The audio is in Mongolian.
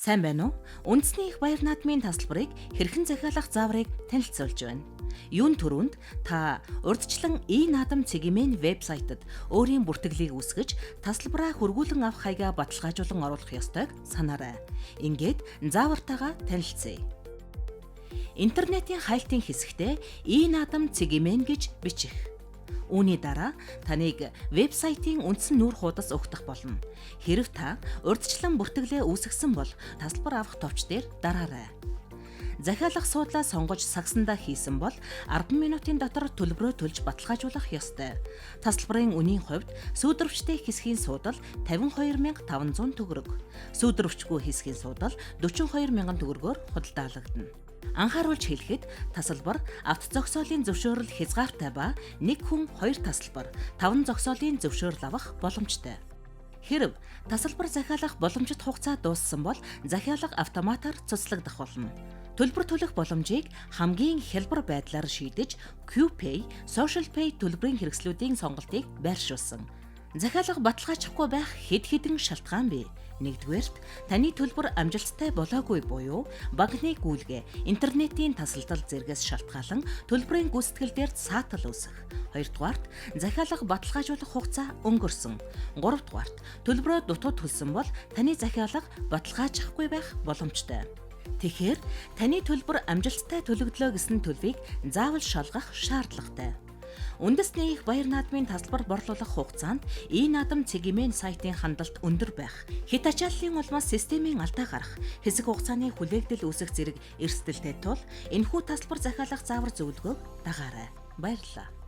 Сайн байна уу? Үндэсний их баяр наадмын тасалбарыг хэрхэн захиалах зааврыг танилцуулж байна. Юун түрүүнд та урьдчилан e-наадам цэгийн вебсайтад өөрийн бүртгэлийг үүсгэж тасалбараа хургуулan авах хаягаа баталгаажуулан оруулах ёстойг санаарай. Ингээд заавартайгаа танилцъя. Интернетийн хайлтын хэсэгтээ e-наадам цэгийн гэж бичих. Үүний дараа таныг вебсайтын үндсэн нүүр хуудас угтах болно. Хэрэв та урьдчилан бүртгэлээ үүсгэсэн бол тасалбар авах товч дээр дараарай. Захиалах суудлаа сонгож сагсандаа хийсэн бол 10 минутын дотор төлбөрөө төлж баталгаажуулах ёстой. Тасалбарын үнийн хувьд сүйдвэрчтэй хэсгийн суудал 52,500 төгрөг, сүйдвэрчгүй хэсгийн суудал 42,000 төгрөгөөр худалдаалагдана. Анхааруулж хэлэхэд тасалбар авто зогсоолын зөвшөөрөл хязгаартай ба нэг хүн 2 тасалбар 5 зогсоолын зөвшөөрөл авах боломжтой. Хэрэв тасалбар захиалах боломжит хугацаа дууссан бол захиалга автоматар цуцлагдах болно. Төлбөр төлөх боломжийг хамгийн хялбар байдлаар шийдэж QPay, SocialPay төлбөрийн хэрэгслүүдийн сонголтыг байршуулсан. Захиалга баталгаажихгүй байх хэд хэдэн шалтгаан бий. Нэгдүгээрт таны төлбөр амжилттай болоогүй буюу банкны гүйлгээ, интернетийн тасалдал зэргээс шалтгаалan төлбөрийн гүйцэтгэл дээр саатал үүсэх. Хоёрдугаарт захиалга баталгаажуулах хугацаа өнгөрсөн. Гуравдугаарт төлбөрөө дутуу төлсөн бол таны захиалга баталгаажихгүй байх боломжтой. Тэгэхээр таны төлбөр амжилттай төлөгдлөө гэсэн төлөвийг заавал шалгах шаардлагатай. Үндэсний их баяр наадмын тасалбар борлуулах хугацаанд e-наадам цэгийн сайтын хандлт өндөр байх, хэт ачааллын улмаас системийн алдаа гарах, хэсэг хугацааны хүлээгдэл үүсэх зэрэг эрсдэлтэй тул энэхүү тасалбар захиалах заавар зөвлөгөөг дагаарай. Баярлалаа.